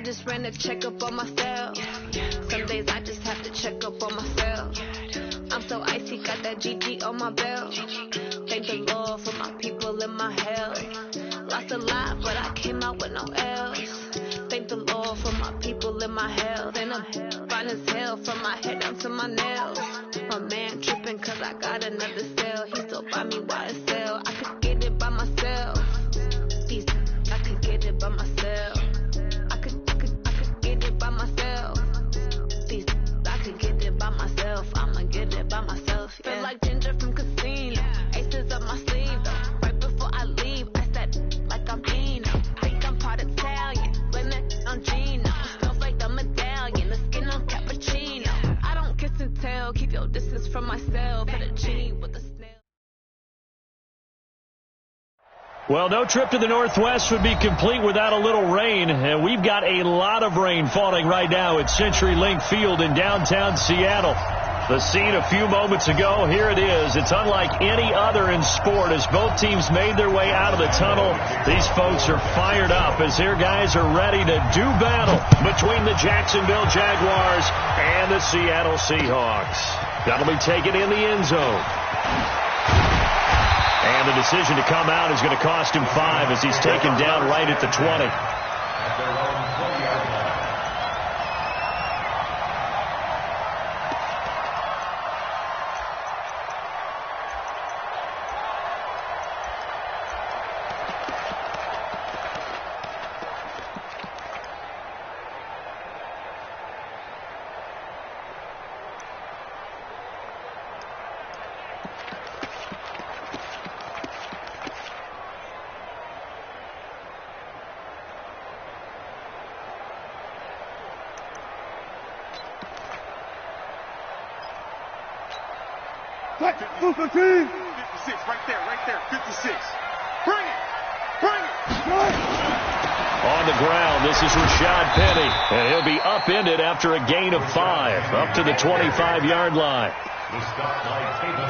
I just ran a checkup on myself. Some days I just have to check up on myself. I'm so icy, got that GG on my belt. Thank the Lord for my people and my health. Lost a lot, but I came out with no L's. Thank the Lord for my people and my health. And I'm fine as hell from my head down to my nails. My man tripping cause I got another cell. He still buy me YSL. I could get it by myself. I could get it by myself. I could get it by myself. I could get it by myself. I'ma get it by myself. Yeah. Feel like Ginger from Casino. Aces up my sleeve though. Right before I leave, I said like I'm Eno. Think I'm part Italian. Blame it on Gino. Smells like the medallion. The skin on cappuccino. I don't kiss and tell. Keep your distance from myself. Fettuccine with the snail. Well, no trip to the Northwest would be complete without a little rain, and we've got a lot of rain falling right now at CenturyLink Field in downtown Seattle. The scene a few moments ago, here it is. It's unlike any other in sport as both teams made their way out of the tunnel. These folks are fired up as their guys are ready to do battle between the Jacksonville Jaguars and the Seattle Seahawks. That'll be taken in the end zone. And the decision to come out is going to cost him 5 as he's taken down right at the 20. What? 56, right there, 56. Bring it! On the ground, this is Rashad Penny, and he'll be upended after a gain of 5, up to the 25-yard line.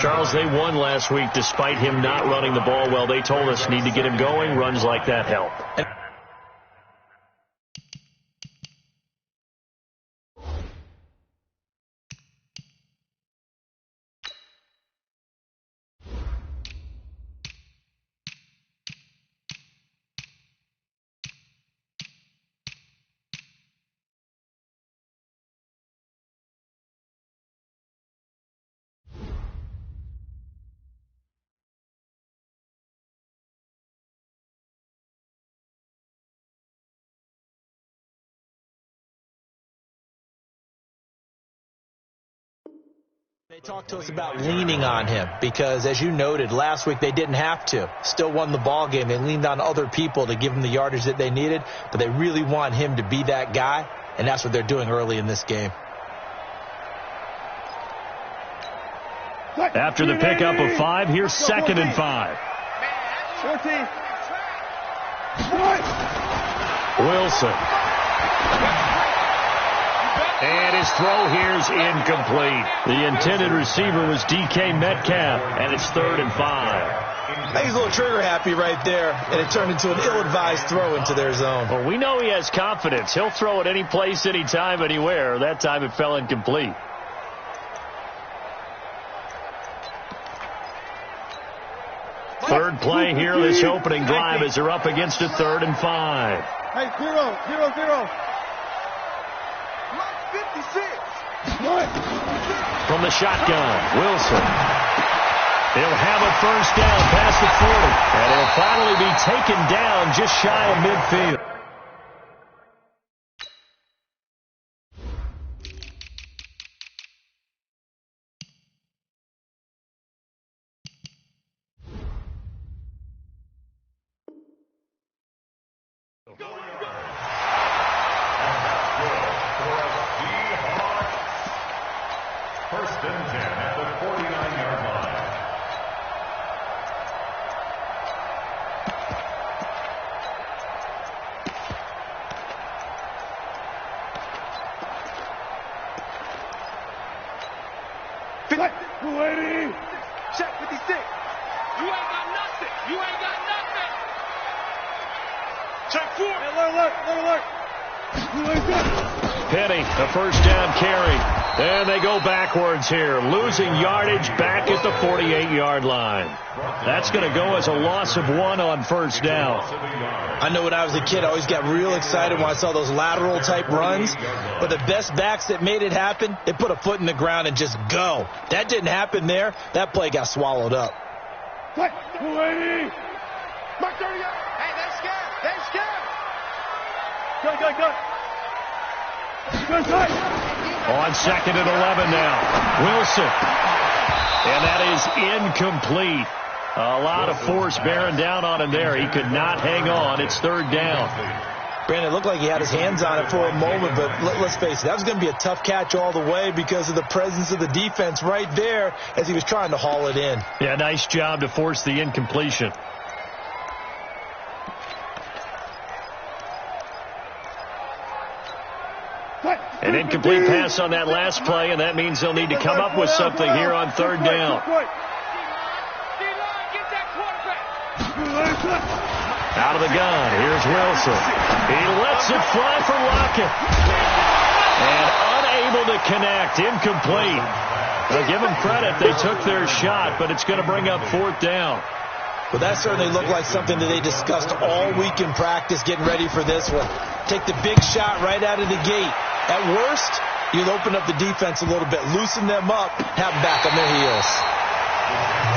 Charles, they won last week despite him not running the ball well. They told us need to get him going. Runs like that help. They talked to us about leaning on him because, as you noted, last week they didn't have to. Still won the ball game. They leaned on other people to give them the yardage that they needed, but they really want him to be that guy, and that's what they're doing early in this game. After the pickup of 5, here's 2nd and 5. 14. Wilson. And his throw here's incomplete. The intended receiver was DK Metcalf, and it's 3rd and 5. I think he's a little trigger happy right there, and it turned into an ill-advised throw into their zone. Well, we know he has confidence. He'll throw it any place, anytime, anywhere. That time it fell incomplete. Third play here, this opening drive as they're up against a 3rd and 5. Hey, 0. 56. From the shotgun, Wilson. He'll have a first down past the 40, and he'll finally be taken down just shy of midfield. First and 10 at the 49-yard line. Check 56. You ain't got nothing. Check 4. Hey, alert. Penny, the first down carry. And they go backwards here, losing yardage back at the 48-yard line. That's going to go as a loss of 1 on first down. I know when I was a kid, I always got real excited when I saw those lateral-type runs. But the best backs that made it happen, they put a foot in the ground and just go. That didn't happen there. That play got swallowed up. Mark 38. Hey, they're scared. They're scared. Go. On second and 11 now. Wilson. And that is incomplete. A lot of force bearing down on him there. He could not hang on. It's third down. Brandon, it looked like he had his hands on it for a moment, but let's face it, that was going to be a tough catch all the way because of the presence of the defense right there as he was trying to haul it in. Yeah, nice job to force the incompletion. An incomplete pass on that last play, and that means they'll need to come up with something here on third down. Out of the gun, here's Wilson. He lets it fly for Lockett. And unable to connect, incomplete. Well, give them credit, they took their shot, but it's going to bring up fourth down. Well, that certainly looked like something that they discussed all week in practice getting ready for this one. Take the big shot right out of the gate. At worst, you'll open up the defense a little bit, loosen them up, have them back on their heels.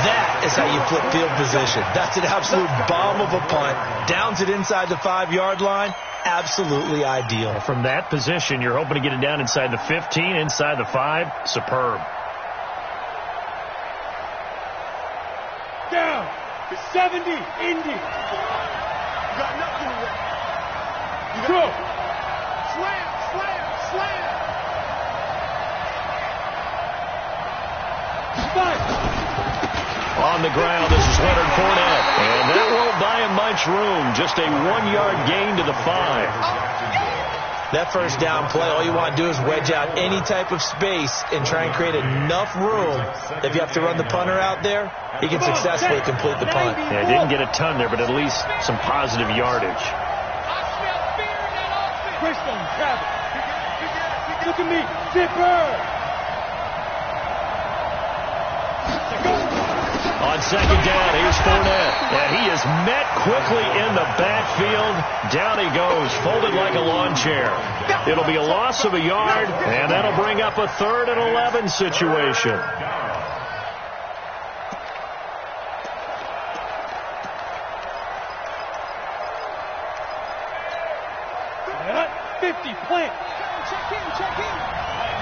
That is how you flip field position. That's an absolute bomb of a punt. Downs it inside the 5-yard line. Absolutely ideal. From that position, you're hoping to get it down inside the 15, inside the 5. Superb. Down to 70, Indy. You got nothing to work. Throw. Slam. On the ground, this is Leonard Fournette. And that won't buy him much room. Just a 1-yard gain to the 5. That first down play, all you want to do is wedge out any type of space and try and create enough room. If you have to run the punter out there, he can successfully complete the punt. Yeah, didn't get a ton there, but at least some positive yardage. Look at me, Zipper! On second down, here's Fournette. And he is met quickly in the backfield. Down he goes, folded like a lawn chair. It'll be a loss of a yard, and that'll bring up a 3rd and 11 situation. Plant. Check in.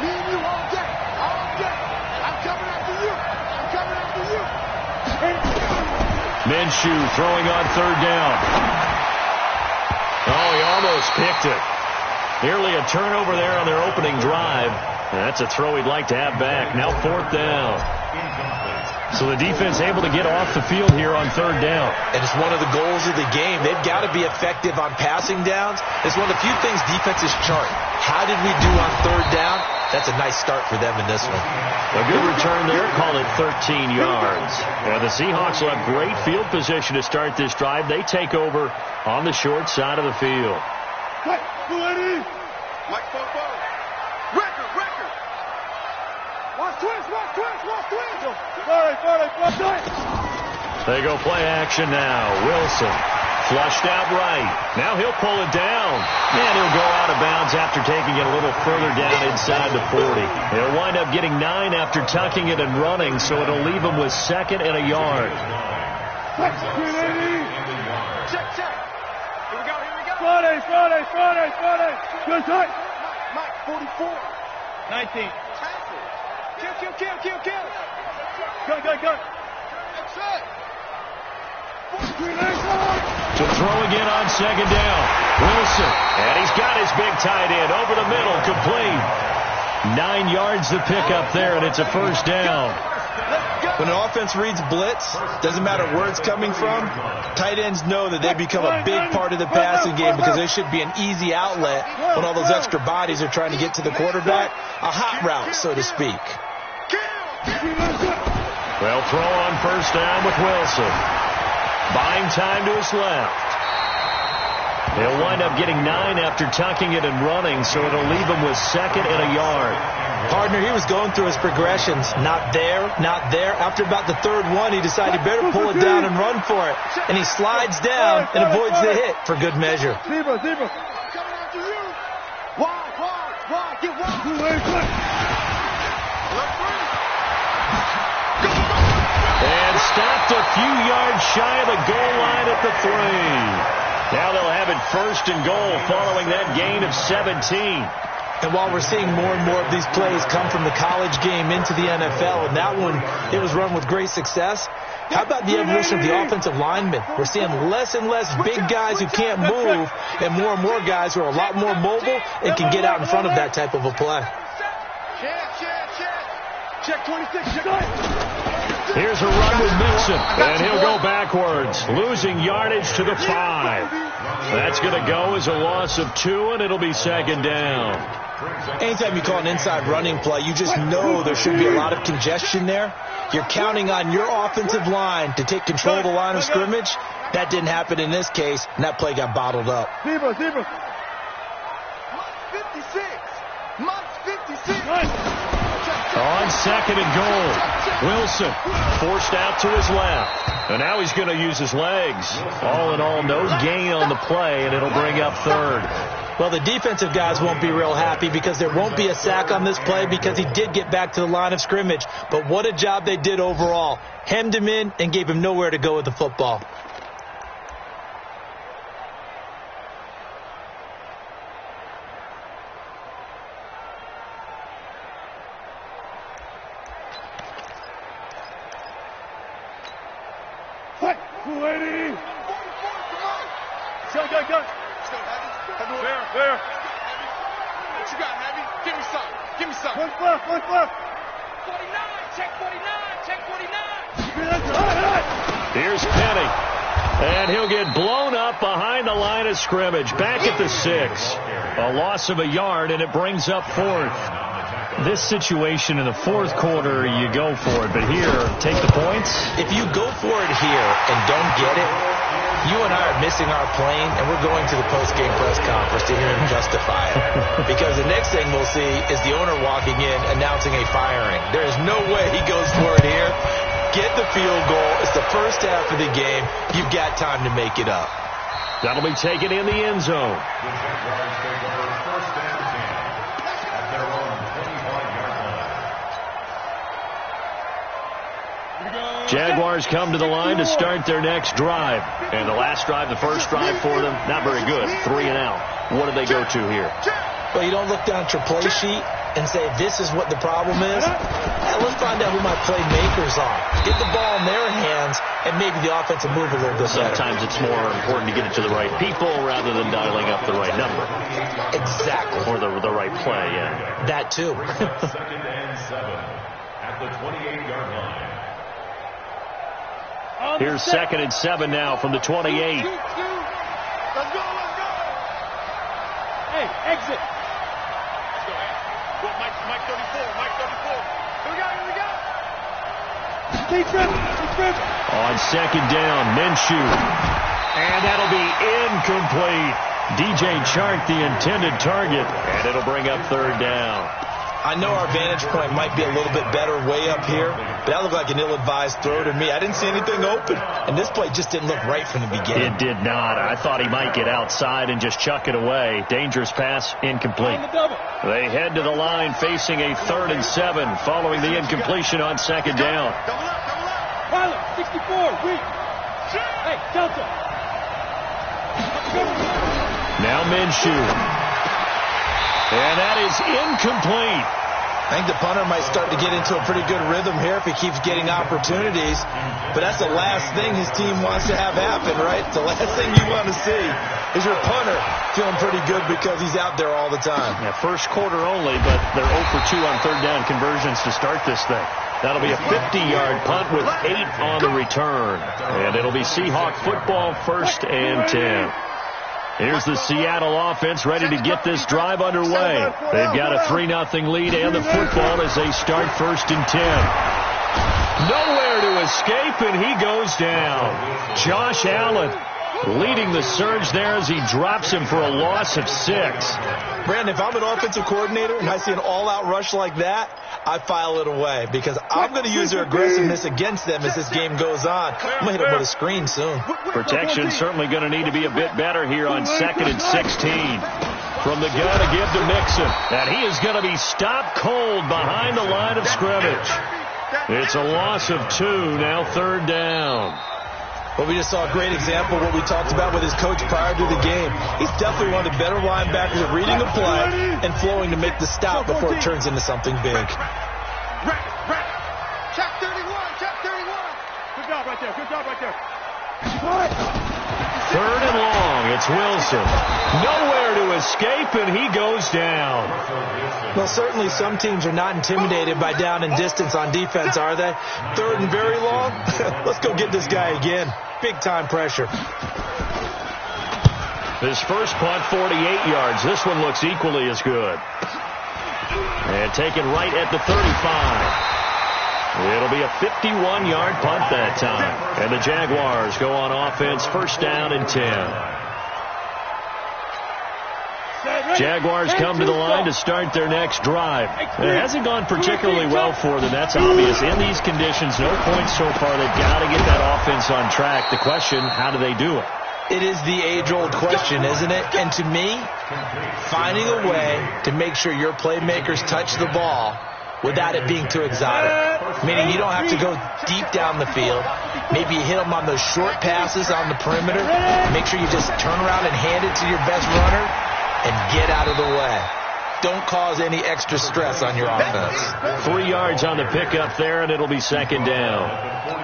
Me and you all day. I'm coming after you. Minshew throwing on third down. Oh, he almost picked it. Nearly a turnover there on their opening drive. And that's a throw he'd like to have back. Now fourth down. So the defense able to get off the field here on third down. And it's one of the goals of the game. They've got to be effective on passing downs. It's one of the few things defenses chart. How did we do on third down? That's a nice start for them in this one. A good return there. Call it 13 yards. And the Seahawks will have great field position to start this drive. They take over on the short side of the field. Mike Popo. Record. Watch twist. They go play action now. Wilson flushed out right. Now he'll pull it down. And he'll go out of bounds after taking it a little further down inside the 40. He'll wind up getting 9 after tucking it and running, so it'll leave him with 2nd and a yard. Check. Here we go. Friday. Good touch. Mike, 44. 19. Kill. Go. That's it. To throw again on second down. Wilson. And he's got his big tight end over the middle. Complete. 9 yards to pick up there, and it's a first down. When an offense reads blitz, doesn't matter where it's coming from, tight ends know that they become a big part of the passing game because they should be an easy outlet when all those extra bodies are trying to get to the quarterback. A hot route, so to speak. They'll throw on first down with Wilson. Buying time to his left. He'll wind up getting 9 after tucking it and running, so it'll leave him with 2nd and a yard. Partner, he was going through his progressions. Not there, not there. After about the 3rd one, he decided he better pull it down and run for it. And he slides down and avoids the hit for good measure. Zebra. Coming after you. Wide. Get wide. And stopped a few yards shy of the goal line at the 3. Now they'll have it 1st and goal following that gain of 17. And while we're seeing more and more of these plays come from the college game into the NFL, and that one, it was run with great success, how about the evolution of the offensive linemen? We're seeing less and less big guys who can't move and more guys who are a lot more mobile and can get out in front of that type of a play. Check 26. Here's a run with Mixon, and he'll go backwards, losing yardage to the 5. That's going to go as a loss of 2, and it'll be 2nd down. Anytime you call an inside running play, you just know there should be a lot of congestion there. You're counting on your offensive line to take control of the line of scrimmage. That didn't happen in this case, and that play got bottled up. Zebra. 56. On 2nd and goal, Wilson forced out to his left. And now he's going to use his legs. All in all, no gain on the play, and it'll bring up 3rd. Well, the defensive guys won't be real happy because there won't be a sack on this play because he did get back to the line of scrimmage. But what a job they did overall. Hemmed him in and gave him nowhere to go with the football. There. What you got, Heavy? Give me some. One left. 49, check 49. Here's Penny. And he'll get blown up behind the line of scrimmage. Back at the 6. A loss of a yard, and it brings up 4th. This situation in the 4th quarter, you go for it. But here, take the points. If you go for it here and don't get it, you and I are missing our plane, and we're going to the post-game press conference to hear him justify it. Because the next thing we'll see is the owner walking in announcing a firing. There is no way he goes for it here. Get the field goal. It's the first half of the game. You've got time to make it up. That'll be taken in the end zone. Jaguars come to the line to start their next drive. And the last drive, the first drive for them, not very good. 3 and out. What do they go to here? Well, you don't look down at your play sheet and say, this is what the problem is. Let's find out who my playmakers are. Get the ball in their hands, and maybe the offense will move a little bit better. Sometimes it's more important to get it to the right people rather than dialing up the right number. Exactly. Or the right play, yeah. That, too. 2nd and 7 at the 28-yard line. Here's 2nd and 7 now from the 28. Let's go. Hey, exit. Let's go, hey. Mike 34. Here we go. Stay trim. On 2nd down, Minshew. And that'll be incomplete. DJ Chark, the intended target. And it'll bring up 3rd down. I know our vantage point might be a little bit better way up here, but that looked like an ill-advised throw to me. I didn't see anything open, and this play just didn't look right from the beginning. It did not. I thought he might get outside and just chuck it away. Dangerous pass, incomplete. They head to the line facing a 3rd and 7 following the incompletion on 2nd down. Tyler, 64, weak. Hey, Delta. Now Minshew. And that is incomplete. I think the punter might start to get into a pretty good rhythm here if he keeps getting opportunities. But that's the last thing his team wants to have happen, right? The last thing you want to see is your punter feeling pretty good because he's out there all the time. Yeah, first quarter only, but they're 0 for 2 on 3rd down conversions to start this thing. That'll be a 50-yard punt with 8 on the return. And it'll be Seahawk football, 1st and 10. Here's the Seattle offense ready to get this drive underway. They've got a 3-0 lead and the football as they start 1st and 10. Nowhere to escape, and he goes down. Josh Allen leading the surge there as he drops him for a loss of 6. Brandon, if I'm an offensive coordinator and I see an all-out rush like that, I file it away because I'm going to use their aggressiveness against them as this game goes on. I'm going to hit them with a screen soon. Protection certainly going to need to be a bit better here on 2nd and 16. From the gun to give to Mixon. And he is going to be stopped cold behind the line of scrimmage. It's a loss of 2, now 3rd down. Well, we just saw a great example of what we talked about with his coach prior to the game. He's definitely one of the better linebackers at reading a play and flowing to make the stop before it turns into something big. Check 31, check 31. Good job right there, good job right there. 3rd and long, it's Wilson. Nowhere to escape, and he goes down. Well, certainly some teams are not intimidated by down and distance on defense, are they? 3rd and very long? Let's go get this guy again. Big-time pressure. His first punt, 48 yards. This one looks equally as good. And taken right at the 35. It'll be a 51-yard punt that time. And the Jaguars go on offense, 1st down and 10. Jaguars come to the line to start their next drive. It hasn't gone particularly well for them. That's obvious. In these conditions, no points so far. They've got to get that offense on track. The question, how do they do it? It is the age-old question, isn't it? And to me, finding a way to make sure your playmakers touch the ball without it being too exotic. Meaning you don't have to go deep down the field. Maybe you hit them on those short passes on the perimeter. Make sure you just turn around and hand it to your best runner and get out of the way. Don't cause any extra stress on your offense. 3 yards on the pickup there, and it'll be 2nd down.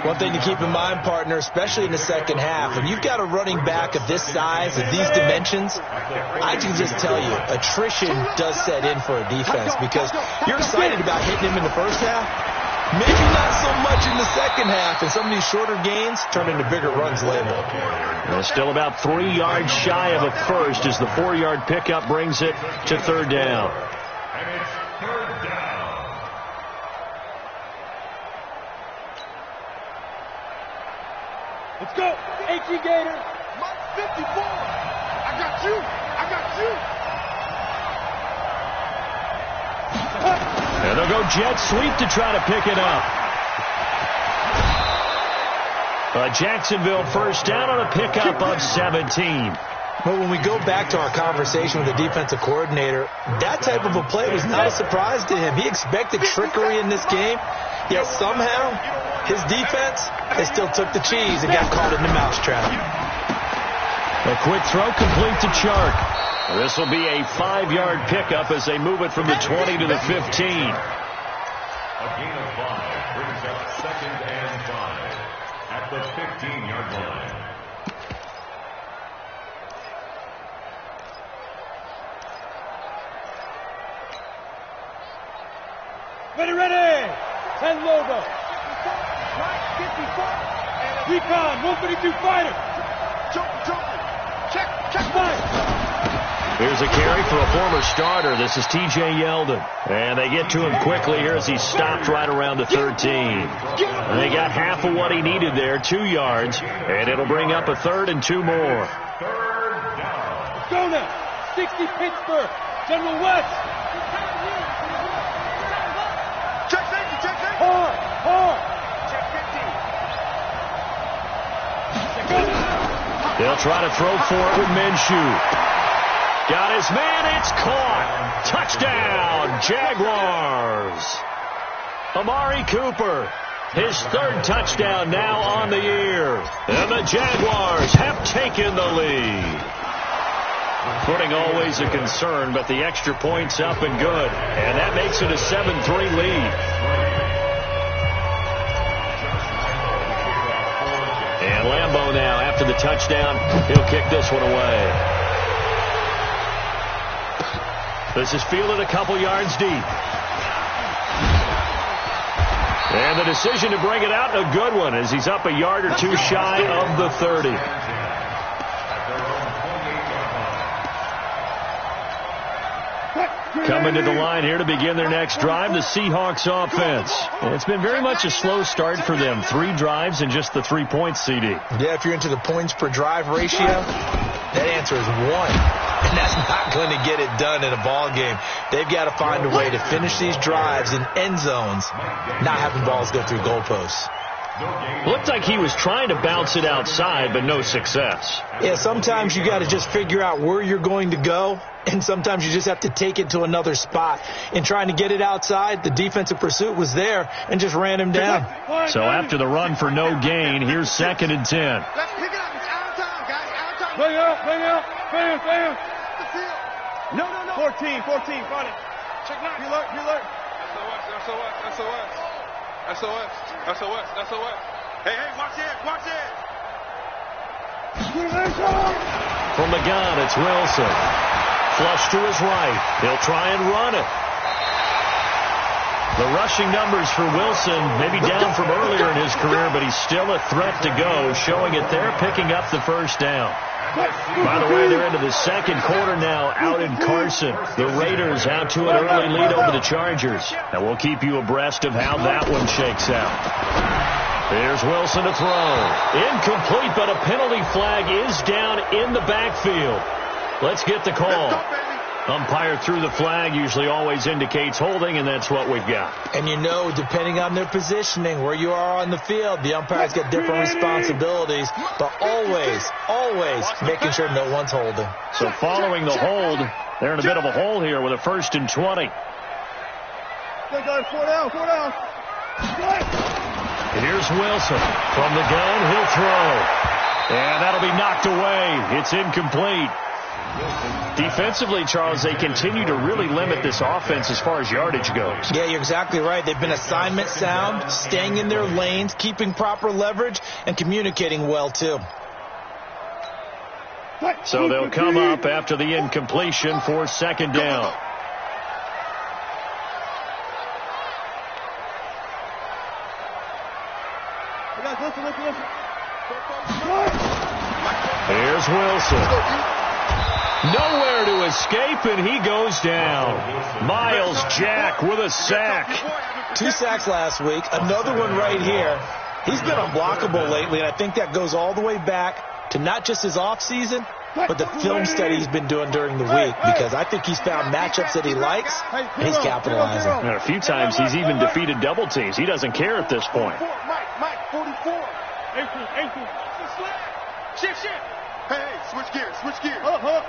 One thing to keep in mind, partner, especially in the second half, when you've got a running back of this size, of these dimensions, I can just tell you, attrition does set in for a defense because you're excited about hitting him in the first half. Maybe not so much in the second half, and some of these shorter gains turn into bigger runs later. Well, still about 3 yards shy of a first as the 4-yard pickup brings it to 3rd down. And it's 3rd down. Let's go. 18 Gator. 54. I got you. I got you. And they'll go jet sweep to try to pick it up. Jacksonville 1st down on a pickup of 17. Well, when we go back to our conversation with the defensive coordinator, that type of a play was not a surprise to him. He expected trickery in this game, yet somehow his defense, they still took the cheese and got caught in the mousetrap. A quick throw complete to Chark. This will be a 5-yard pickup as they move it from the 20 to the 15. A gain of 5 brings up 2nd and 5 at the 15-yard line. Ready. 10 logo. Recon, 152 fighter. Jump. Check fire. Here's a carry for a former starter. This is T.J. Yeldon. And they get to him quickly here as he stopped right around the 13. And they got half of what he needed there, 2 yards. And it'll bring up a 3rd and 2 more. 3rd down. Let's go now. 60 Pittsburgh. General West. Check safety. Hard. Check 15. They'll try to throw for it with Minshew. Got his man, it's caught. Touchdown, Jaguars. Amari Cooper, his 3rd touchdown now on the year. And the Jaguars have taken the lead. Footing always a concern, but the extra point's up and good. And that makes it a 7-3 lead. And Lambeau now, after the touchdown, he'll kick this one away. This is fielded a couple yards deep. And the decision to bring it out, a good one, as he's up a yard or 2 shy of the 30. Coming to the line here to begin their next drive, the Seahawks offense. And it's been very much a slow start for them. 3 drives and just the 3 points, CD. Yeah, if you're into the points per drive ratio, that answer is 1. And that's not going to get it done in a ball game. They've got to find a way to finish these drives in end zones, not having balls go through goalposts. Looked like he was trying to bounce it outside, but no success. Yeah, sometimes you got to just figure out where you're going to go, and sometimes you just have to take it to another spot. In trying to get it outside, the defensive pursuit was there and just ran him down. So after the run for no gain, here's 2nd and 10. Let's pick it up. It's out of time, guys. Out of time. Bring it up. No. 14. Got it. Check now. You alert. SOS. Hey, watch it. From the gun, it's Wilson. Flush to his right. He'll try and run it. The rushing numbers for Wilson maybe down from earlier in his career, but he's still a threat to go, showing it there, picking up the first down. By the way, they're into the second quarter now out in Carson. The Raiders out to an early lead over the Chargers. And we'll keep you abreast of how that one shakes out. Here's Wilson to throw. Incomplete, but a penalty flag is down in the backfield. Let's get the call. Umpire threw the flag, usually always indicates holding, and that's what we've got. And you know, depending on their positioning, where you are on the field, the umpire's got different responsibilities, but always making sure no one's holding. So following the hold, they're in a bit of a hole here with a 1st and 20. Four down. Here's Wilson. From the gun, he'll throw. And that'll be knocked away. It's incomplete. Defensively, Charles, they continue to really limit this offense as far as yardage goes. Yeah, you're exactly right. They've been assignment sound, staying in their lanes, keeping proper leverage, and communicating well, too. So they'll come up after the incompletion for 2nd down. Here's Wilson. Nowhere to escape, and he goes down. Miles Jack with a sack. 2 sacks last week, another one right here. He's been unblockable lately, and I think that goes all the way back to not just his offseason, but the film study he's been doing during the week, because I think he's found matchups that he likes, and he's capitalizing. And a few times he's even defeated double teams. He doesn't care at this point. Mike, 44. 18. Shift. Hey, switch gears. 18. 44.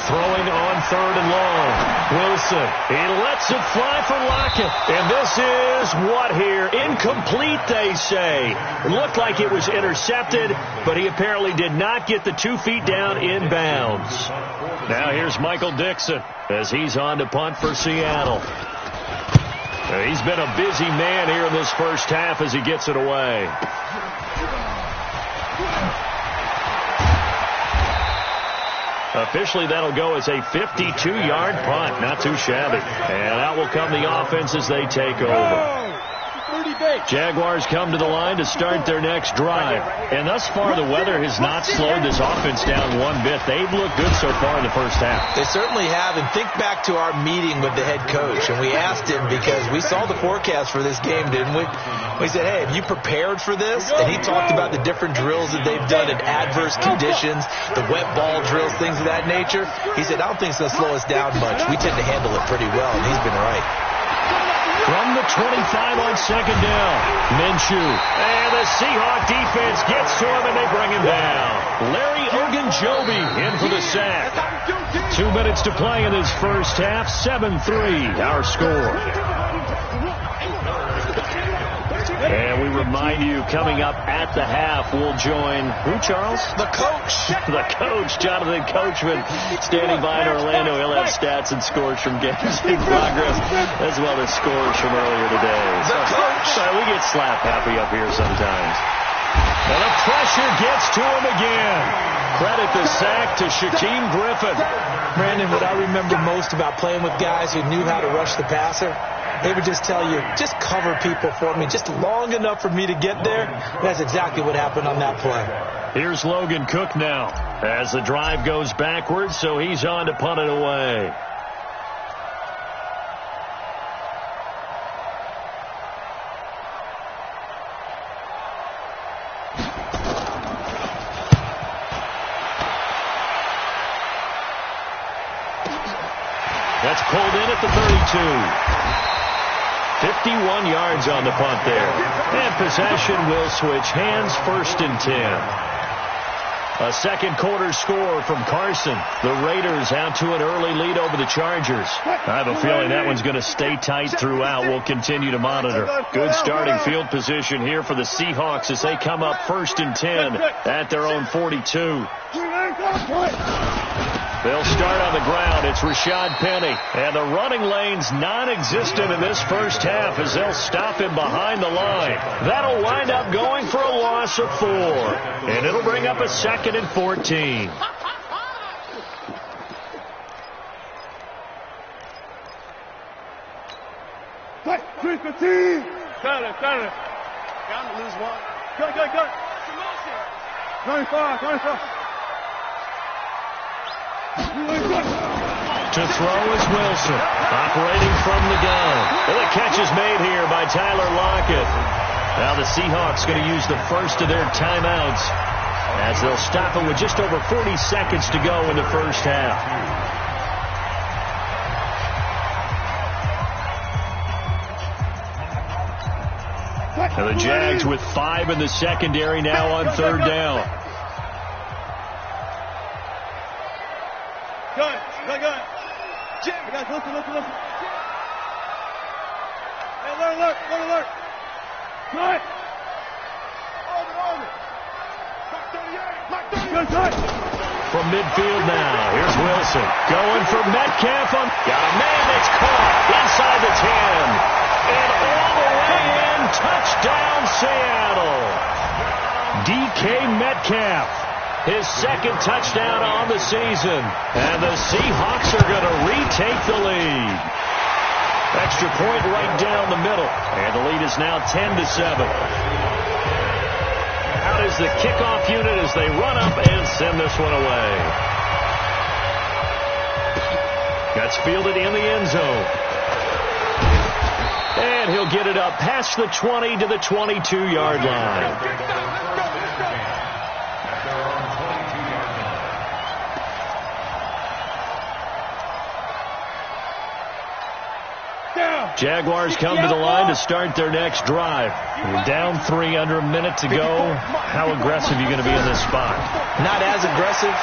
Throwing on 3rd and long. Wilson, he lets it fly for Lockett. And this is what here? Incomplete, they say. It looked like it was intercepted, but he apparently did not get the 2 feet down in bounds. Now here's Michael Dixon as he's on to punt for Seattle. He's been a busy man here in this first half as he gets it away. Officially, that'll go as a 52-yard punt. Not too shabby. And out will come the offense as they take over. Jaguars come to the line to start their next drive. And thus far, the weather has not slowed this offense down one bit. They've looked good so far in the first half. They certainly have. And think back to our meeting with the head coach. And we asked him, because we saw the forecast for this game, didn't we? We said, hey, have you prepared for this? And he talked about the different drills that they've done in adverse conditions, the wet ball drills, things of that nature. He said, I don't think it's going to slow us down much. We tend to handle it pretty well, and he's been right. From the 25 on 2nd down, Minshew. And the Seahawk defense gets to him, and they bring him down. Larry Ogunjobi in for the sack. 2 minutes to play in this first half. 7-3, our score. And we remind you, coming up at the half, we'll join who, Charles? The coach. The coach, Jonathan Coachman, standing by in Orlando. He'll have stats and scores from games in progress, as well as scores from earlier today. The coach. So we get slap happy up here sometimes. And the pressure gets to him again. Credit the sack to Shaquem Griffin. Brandon, what I remember most about playing with guys who knew how to rush the passer, they would just tell you, just cover people for me, just long enough for me to get there. That's exactly what happened on that play. Here's Logan Cook now as the drive goes backwards, so he's on to punt it away. That's pulled in at the 32. 51 yards on the punt there. And possession will switch hands, 1st and 10. A second quarter score from Carson. The Raiders out to an early lead over the Chargers. I have a feeling that one's going to stay tight throughout. We'll continue to monitor. Good starting field position here for the Seahawks as they come up 1st and 10 at their own 42. They'll start on the ground. It's Rashad Penny. And the running lane's non-existent in this first half as they'll stop him behind the line. That'll wind up going for a loss of 4. And it'll bring up a 2nd and 14. Got it. Got to lose one. Good. 25. To throw is Wilson, operating from the gun. And the catch is made here by Tyler Lockett. Now the Seahawks going to use the first of their timeouts as they'll stop it with just over 40 seconds to go in the first half. And the Jags with 5 in the secondary now on 3rd down. Good. Jim, guys, listen. Hey, alert. Good. Hold it. Back 38. From midfield now, here's Wilson. Going for Metcalf. Got a man that's caught inside the 10. And all the way in, touchdown Seattle. DK Metcalf. His 2nd touchdown on the season. And the Seahawks are going to retake the lead. Extra point right down the middle. And the lead is now 10-7. Out is the kickoff unit as they run up and send this one away. That's fielded in the end zone. And he'll get it up past the 20 to the 22-yard line. Jaguars come to the line to start their next drive. We're down 3, under a minute to go. How aggressive are you going to be in this spot? Not as aggressive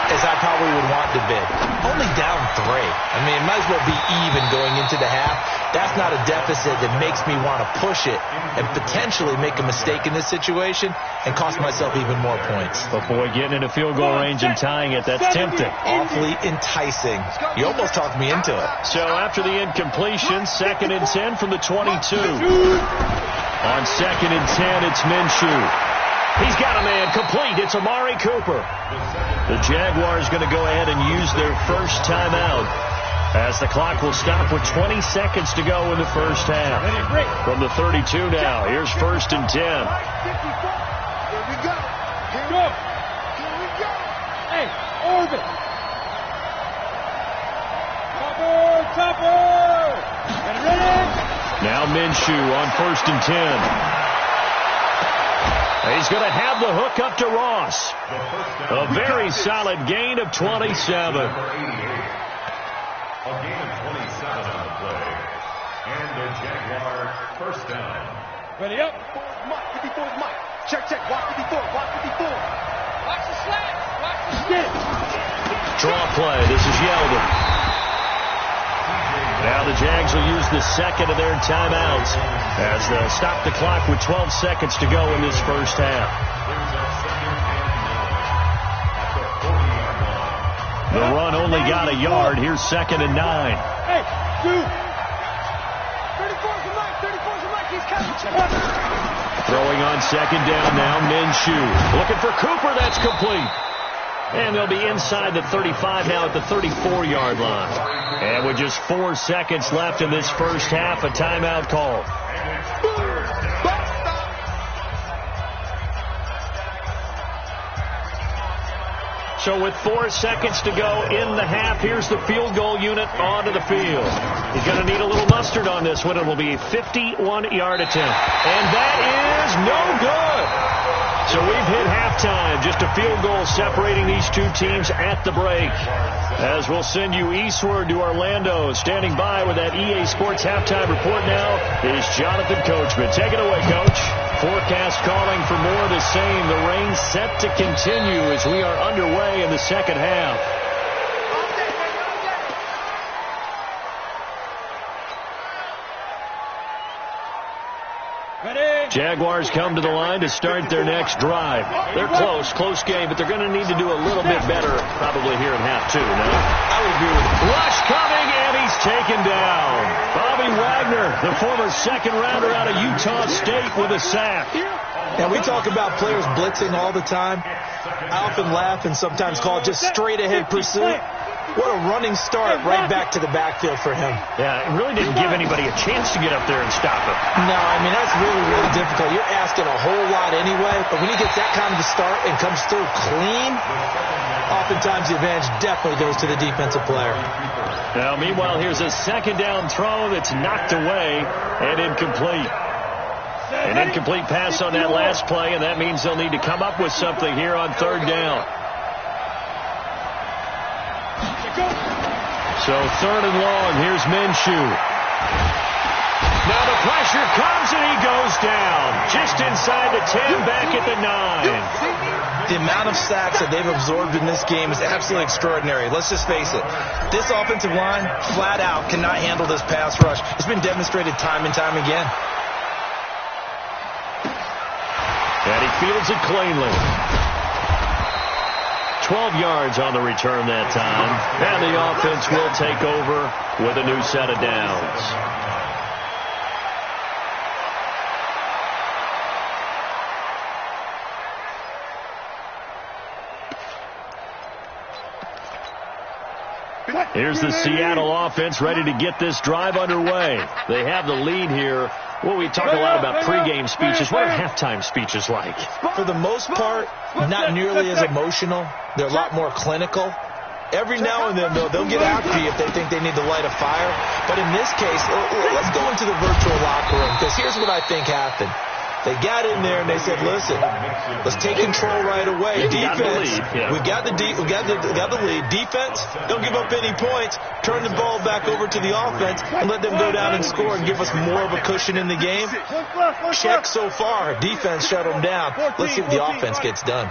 as I probably would want to be. Only down 3. I mean, it might as well be even going into the half. That's not a deficit that makes me want to push it and potentially make a mistake in this situation and cost myself even more points. But boy, getting into field goal range and tying it, that's tempting. Awfully enticing. You almost talked me into it. So after the incompletion, 2nd and 10 from the 22. On 2nd and 10, it's Minshew. He's got a man complete. It's Amari Cooper. The Jaguars going to go ahead and use their first timeout as the clock will stop with 20 seconds to go in the first half. From the 32 now, here's 1st and 10. Here we go. Hey, orbit. Topper. Ready? Now Minshew on 1st and 10. He's going to have the hook up to Ross. A very solid gain of 27. A gain of 27 on the play. And the Jaguar first down. Ready up. 54 Mike. Check. Watch 54. Watch the slap. Watch the skid. Draw play. This is Yeldon. Now the Jags will use the 2nd of their timeouts as they'll stop the clock with 12 seconds to go in this first half. The run only got a yard. Here's 2nd and 9. Hey, dude. 34's a Mike. He's coming. Throwing on 2nd down now, Minshew. Looking for Cooper. That's complete. And they'll be inside the 35 now at the 34-yard line. And with just 4 seconds left in this first half, a timeout call. So with 4 seconds to go in the half, here's the field goal unit onto the field. He's going to need a little mustard on this one. It will be a 51-yard attempt. And that is no good. So we've hit halftime. Just a field goal separating these two teams at the break. As we'll send you eastward to Orlando. Standing by with that EA Sports halftime report now is Jonathan Coachman. Take it away, Coach. Forecast calling for more of the same. The rain set to continue as we are underway in the second half. Jaguars come to the line to start their next drive. They're close game, but they're going to need to do a little bit better probably here in half two, no? I would agree with you. Rush coming, and he's taken down. Bobby Wagner, the former second-rounder out of Utah State with a sack. And we talk about players blitzing all the time. I often laugh and sometimes call it just straight-ahead pursuit. What a running start right back to the backfield for him. Yeah, it really didn't give anybody a chance to get up there and stop him. No, I mean, that's really difficult. You're asking a whole lot anyway, but when he gets that kind of a start and comes through clean, oftentimes the advantage definitely goes to the defensive player. Now, meanwhile, here's a second down throw that's knocked away and incomplete. An incomplete pass on that last play, and that means they'll need to come up with something here on third down. So third and long, here's Minshew. Now the pressure comes and he goes down. Just inside the 10, back at the 9. The amount of sacks that they've absorbed in this game is absolutely extraordinary. Let's just face it. This offensive line, flat out, cannot handle this pass rush. It's been demonstrated time and time again. And he fields it cleanly. 12 yards on the return that time. And the offense will take over with a new set of downs. Here's the Seattle offense ready to get this drive underway. They have the lead here. Well, we talk a lot about pregame speeches. What are halftime speeches like? For the most part, not nearly as emotional. They're a lot more clinical. Every now and then, though, they'll get after you if they think they need to light a fire. But in this case, let's go into the virtual locker room, because here's what I think happened. They got in there and they said, listen, let's take control right away. Defense, we got the lead. Defense, don't give up any points. Turn the ball back over to the offense and let them go down and score and give us more of a cushion in the game. Check so far. Defense shut them down. Let's see what the offense gets done.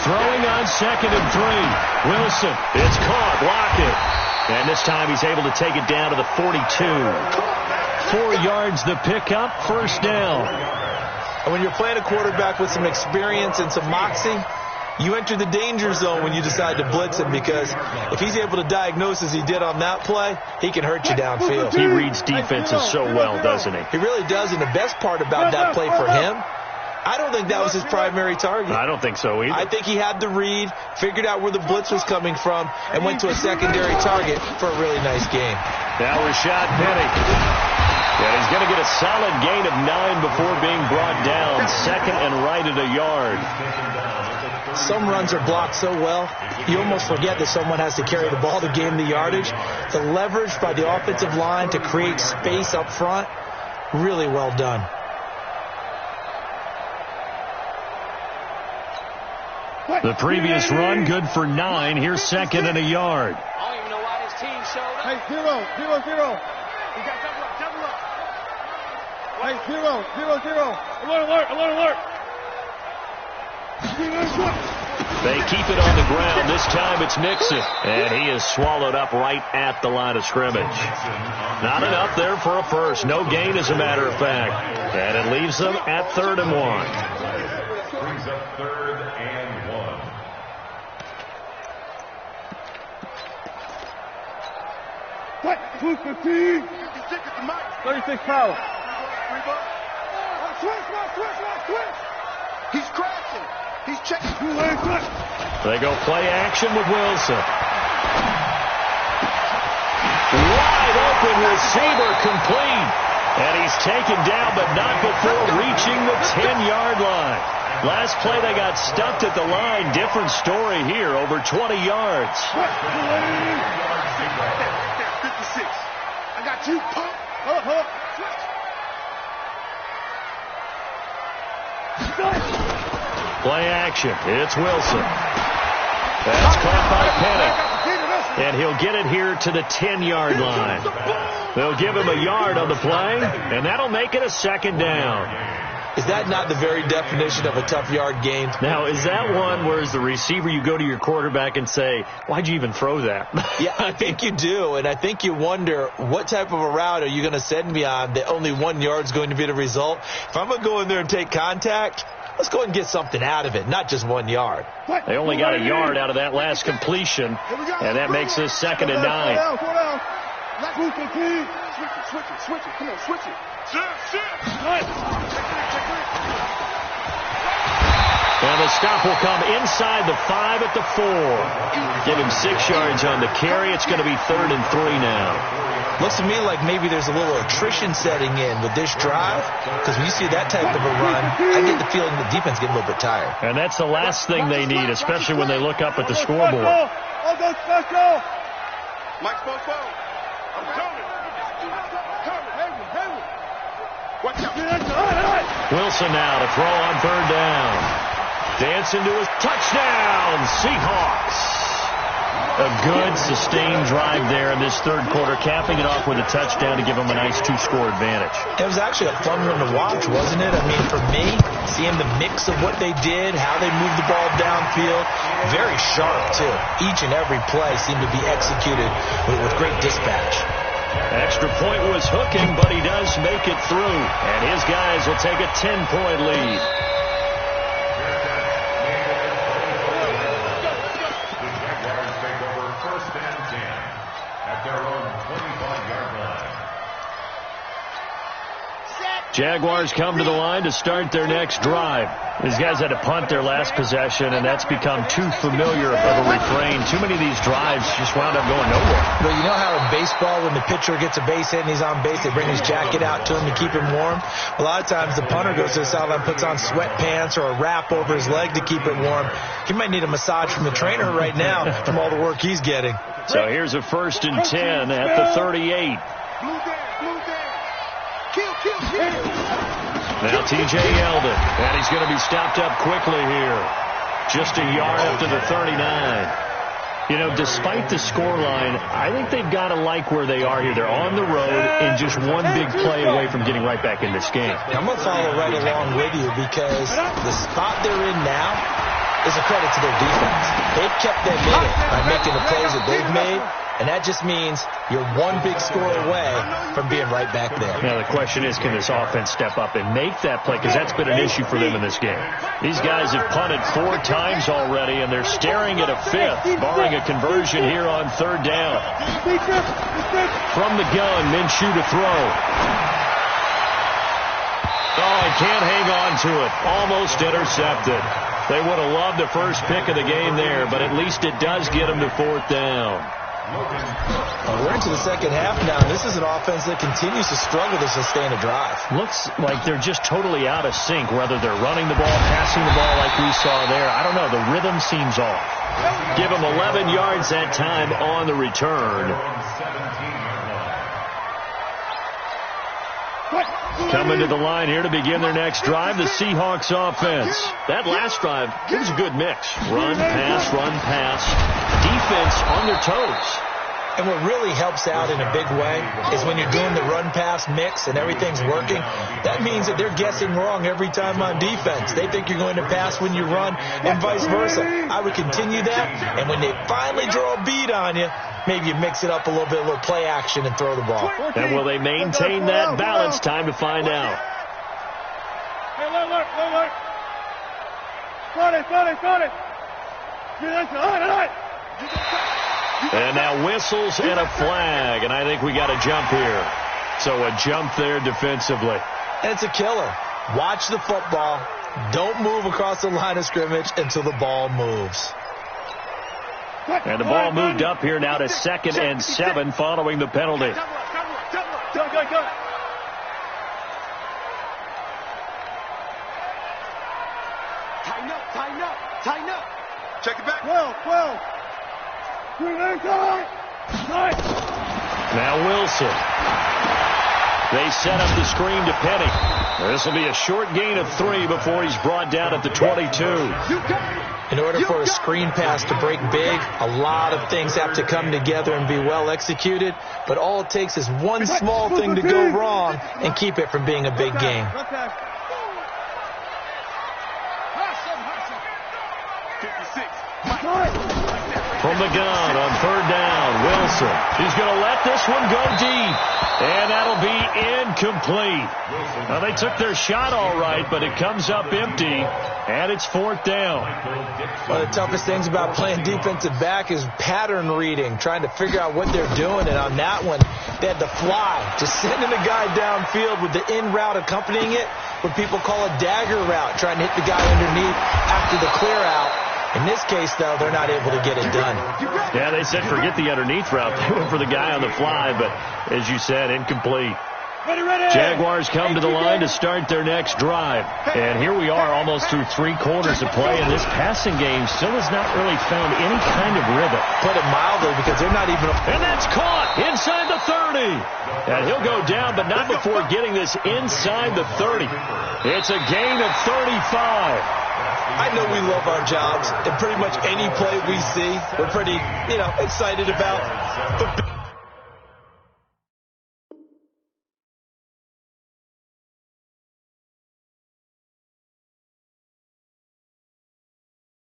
Throwing on 2nd and 3. Wilson, it's caught. Block it. And this time he's able to take it down to the 42. 4 yards the pickup, first down. And when you're playing a quarterback with some experience and some moxie, you enter the danger zone when you decide to blitz him, because if he's able to diagnose as he did on that play, he can hurt you downfield. He reads defenses so well, doesn't he? He really does, and the best part about that play for him, I don't think that was his primary target. I don't think so either. I think he had the read, figured out where the blitz was coming from, and went to a secondary target for a really nice game. Now Rashad Penny. And he's going to get a solid gain of 9 before being brought down. 2nd and right at a yard. Some runs are blocked so well, you almost forget that someone has to carry the ball to gain the yardage. The leverage by the offensive line to create space up front, really well done. The previous run, good for 9. Here's 2nd and a yard. I don't even know why this team showed up. Hey, 0. We got double up. Hey, 0. Alert. They keep it on the ground. This time it's Mixon. And he is swallowed up right at the line of scrimmage. Not enough there for a first. No gain, as a matter of fact. And it leaves them at 3rd and 1. Brings up 3rd and 1. What? 215. 36 power. Switch. He's crashing. He's checking. They go play action with Wilson. Wide open receiver complete. And he's taken down, but not before reaching the 10-yard line. Last play, they got stumped at the line. Different story here, over 20 yards. 56. I got you, punk. Play action. It's Wilson. That's caught by Penny. And he'll get it here to the 10-yard line. They'll give him a yard on the play, and that'll make it a second down. Is that not the very definition of a tough yard gain? Now, is that one where as the receiver you go to your quarterback and say, why'd you even throw that? Yeah, I think you do, and I think you wonder what type of a route are you going to send me on that only 1 yard's going to be the result? If I'm going to go in there and take contact, let's go and get something out of it, not just 1 yard. They only got a yard out of that last completion, and that makes this 2nd and 9. Switch it. Come on, switch it. And the stop will come inside the 5 at the 4. Give him 6 yards on the carry. It's going to be 3rd and 3 now. Looks to me like maybe there's a little attrition setting in with this drive, because when you see that type of a run, I get the feeling the defense getting a little bit tired. And that's the last thing they need, especially when they look up at the scoreboard. Mike Popo. I'm coming. Wilson now to throw on 3rd down. Dancing to his touchdown, Seahawks. A good, sustained drive there in this 3rd quarter, capping it off with a touchdown to give them a nice 2-score advantage. It was actually a fun one to watch, wasn't it? I mean, for me, seeing the mix of what they did, how they moved the ball downfield, very sharp, too. Each and every play seemed to be executed with great dispatch. Extra point was hooking, but he does make it through. And his guys will take a 10-point lead. Jaguars come to the line to start their next drive. These guys had to punt their last possession, and that's become too familiar of a refrain. Too many of these drives just wound up going nowhere. But you know how in baseball, when the pitcher gets a base hit and he's on base, they bring his jacket out to him to keep him warm? A lot of times the punter goes to the sideline, puts on sweatpants or a wrap over his leg to keep it warm. He might need a massage from the trainer right now from all the work he's getting. So here's a 1st and 10 at the 38. Now T.J. Yeldon, and he's going to be stopped up quickly here. Just a yard after the 39. You know, despite the scoreline, I think they've got to like where they are here. They're on the road and just one big play away from getting right back in this game. I'm going to follow right along with you because the spot they're in now is a credit to their defense. They've kept them in it by making the plays that they've made, and that just means you're one big score away from being right back there. Now, the question is, can this offense step up and make that play? Because that's been an issue for them in this game. These guys have punted 4 times already, and they're staring at a 5th, barring a conversion here on 3rd down. From the gun, Minshew to throw. Oh, he can't hang on to it. Almost intercepted. They would have loved the first pick of the game there, but at least it does get them to 4th down. We're into the second half now. This is an offense that continues to struggle to sustain a drive. Looks like they're just totally out of sync, whether they're running the ball, passing the ball like we saw there. I don't know. The rhythm seems off. Give them 11 yards that time on the return. Coming to the line here to begin their next drive, the Seahawks offense. That last drive, it was a good mix. Run, pass. Defense on their toes. And what really helps out in a big way is when you're doing the run-pass mix and everything's working, that means that they're guessing wrong every time on defense. They think you're going to pass when you run and vice versa. I would continue that, and when they finally draw a beat on you, maybe you mix it up a little bit, a little play action, and throw the ball. And will they maintain that balance? Time to find out. Hey, look. Got it. And now whistles and a flag, and I think we got a jump here. So a jump there defensively. And it's a killer. Watch the football Don't move across the line of scrimmage until the ball moves. And the ball moved up here now to 2nd and 7 following the penalty. Tighten up. Check it back. 12. Now Wilson. They set up the screen to Penny. This will be a short gain of 3 before he's brought down at the 22. In order for a screen pass to break big, a lot of things have to come together and be well executed. But all it takes is one small thing to go wrong and keep it from being a big game. From the gun on 3rd down, Wilson. He's going to let this one go deep. And that'll be incomplete. Now, they took their shot all right, but it comes up empty, and it's 4th down. One of the toughest things about playing defensive back is pattern reading, trying to figure out what they're doing. And on that one, they had to fly, just sending a guy downfield with the in route accompanying it, what people call a dagger route, trying to hit the guy underneath after the clear out. In this case, though, they're not able to get it done. Yeah, they said forget the underneath route. They went for the guy on the fly, but as you said, incomplete. Jaguars come to the line to start their next drive. And here we are almost through 3 quarters of play, and this passing game still has not really found any kind of rhythm. Put it mildly, because they're not even... And that's caught inside the 30. And he'll go down, but not before getting this inside the 30. It's a gain of 35. I know we love our jobs, and pretty much any play we see, we're pretty, excited about. But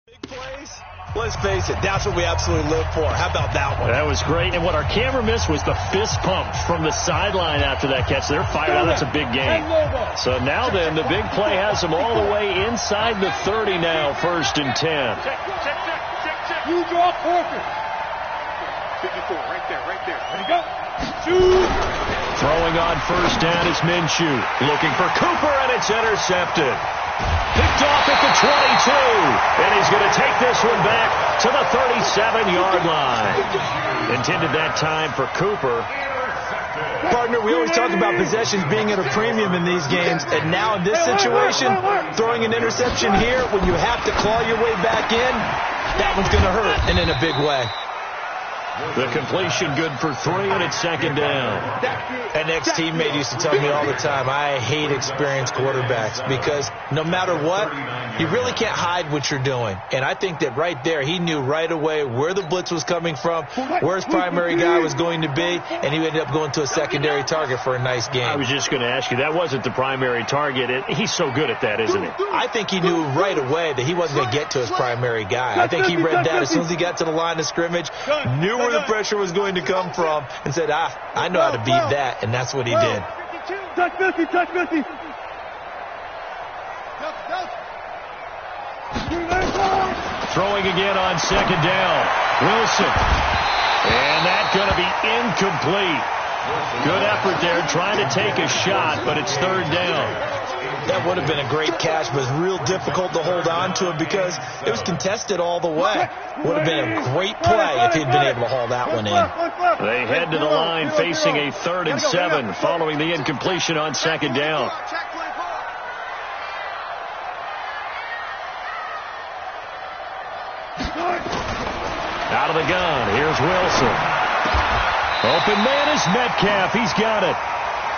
big plays, let's face it, that's what we absolutely live for. How about that one? That was great, and what our camera missed was the fist pump from the sideline after that catch. They're fired out. That's a big game. So now then, the big play has them all the way inside the 30 now, 1st and 10. Check. You draw Parker. 54, right there. There you go. Shoot. Throwing on 1st down is Minshew. Looking for Cooper, and it's intercepted. Picked off at the 22, and he's going to take this one back to the 37-yard line. Intended that time for Cooper. Partner, we always talk about possessions being at a premium in these games, and now in this situation, throwing an interception here when you have to claw your way back in, that one's going to hurt, and in a big way. The completion good for 3, and it's 2nd down. An ex-teammate used to tell me all the time, I hate experienced quarterbacks because no matter what, you really can't hide what you're doing. And I think that right there, he knew right away where the blitz was coming from, where his primary guy was going to be, and he ended up going to a secondary target for a nice game. I was just going to ask you, that wasn't the primary target. He's so good at that, isn't he? I think he knew right away that he wasn't going to get to his primary guy. I think he read that as soon as he got to the line of scrimmage, knew where the pressure was going to come from, and said, I know how to beat that, and that's what he did. Touch Missy. Throwing again on 2nd down. Wilson. And that's going to be incomplete. Good effort there, trying to take a shot, but it's 3rd down. That would have been a great catch, but it was real difficult to hold on to him because it was contested all the way. Would have been a great play if he'd been able to haul that one in. They head to the line facing a 3rd and 7 following the incompletion on 2nd down. Out of the gun, here's Wilson. Open man is Metcalf. He's got it.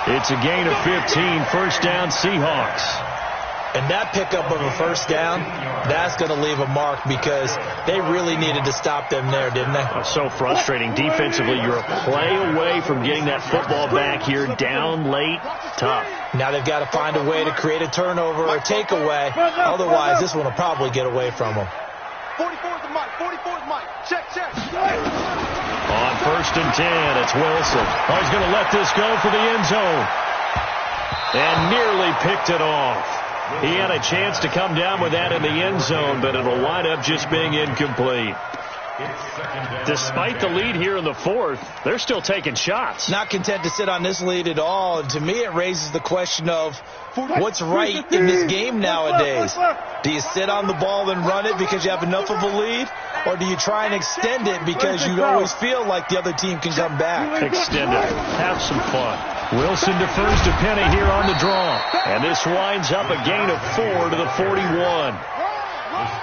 It's a gain of 15, 1st down Seahawks. And that pickup of a 1st down, that's going to leave a mark because they really needed to stop them there, didn't they? So frustrating. Defensively, you're a play away from getting that football back here, down late, tough. Now they've got to find a way to create a turnover or a takeaway. Otherwise, this one will probably get away from them. 44's Mike. Check. On 1st and 10, it's Wilson. Oh, he's going to let this go for the end zone. And nearly picked it off. He had a chance to come down with that in the end zone, but it'll wind up just being incomplete. Despite the lead here in the fourth, they're still taking shots. Not content to sit on this lead at all. And to me, it raises the question of what's right in this game nowadays. Do you sit on the ball and run it because you have enough of a lead? Or do you try and extend it because you always feel like the other team can come back? Extend it. Have some fun. Wilson defers to Penny here on the draw. And this winds up a gain of 4 to the 41.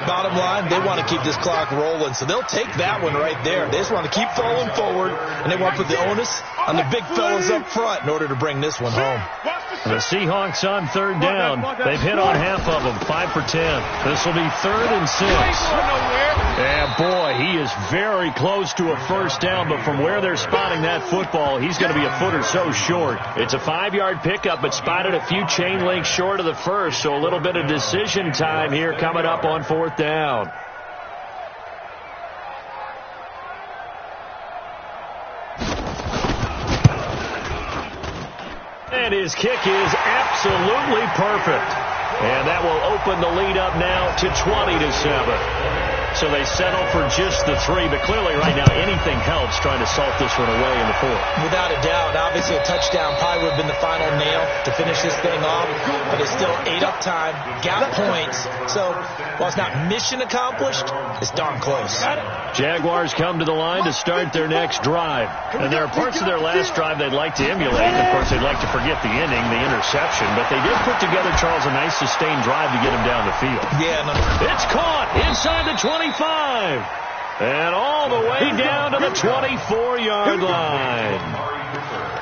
Bottom line, they want to keep this clock rolling, so they'll take that one right there. They just want to keep falling forward, and they want to put the onus on the big fellas up front in order to bring this one home. The Seahawks on third down. They've hit on half of them, 5 for 10. This will be 3rd and 6. And boy, he is very close to a first down, but from where they're spotting that football, he's going to be a foot or so short. It's a 5-yard pickup, but spotted a few chain links short of the first, so a little bit of decision time here coming up on 4th down. And his kick is absolutely perfect. And that will open the lead up now to 20-7. So they settle for just the 3, but clearly right now anything helps trying to salt this one away in the 4th. Without a doubt, obviously a touchdown probably would have been the final nail to finish this thing off, but it's still 8 up time, got points, so while it's not mission accomplished, it's darn close. Jaguars come to the line to start their next drive, and there are parts of their last drive they'd like to emulate. Of course, they'd like to forget the inning, the interception, but they did put together, Charles, a nice sustained drive to get him down the field. Yeah, it's caught inside the 25. And all the way down to the 24-yard line.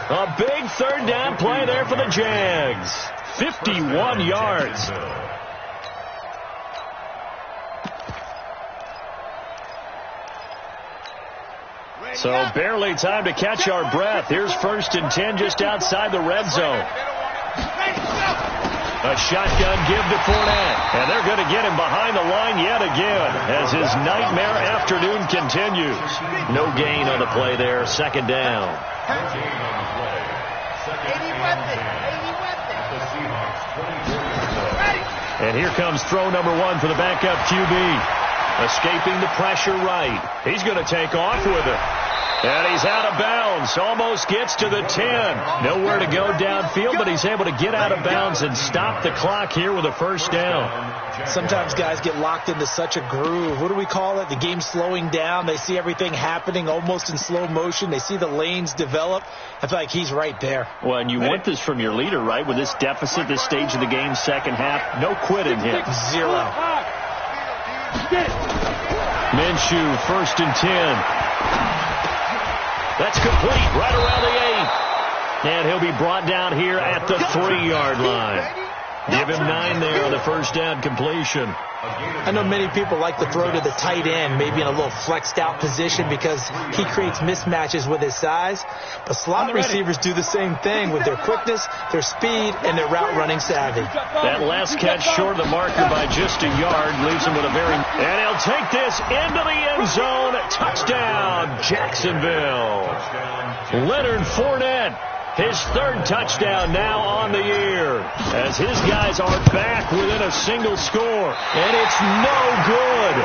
A big 3rd down play there for the Jags. 51 yards. So barely time to catch our breath. Here's 1st and 10 just outside the red zone. A shotgun give to Fournette. And they're going to get him behind the line yet again as his nightmare afternoon continues. No gain on the play there. 2nd down. And here comes throw number 1 for the backup QB. Escaping the pressure right. He's going to take off with it. And he's out of bounds. Almost gets to the 10. Nowhere to go downfield, but he's able to get out of bounds and stop the clock here with a 1st down. Sometimes guys get locked into such a groove. What do we call it? The game slowing down. They see everything happening almost in slow motion. They see the lanes develop. I feel like he's right there. Well, and you want this from your leader, right? With this deficit, this stage of the game, second half, no quitting him. 0. Minshew, 1st and 10. That's complete right around the 8. And he'll be brought down here at the 3-yard line. Give him 9 there on the 1st down completion. I know many people like to throw to the tight end, maybe in a little flexed out position because he creates mismatches with his size. But slot receivers do the same thing with their quickness, their speed, and their route running savvy. That last catch short of the marker by just a yard leaves him with a very... And he'll take this into the end zone. Touchdown, Jacksonville. Leonard Fournette. His 3rd touchdown now on the year as his guys are back within a single score. And it's no good.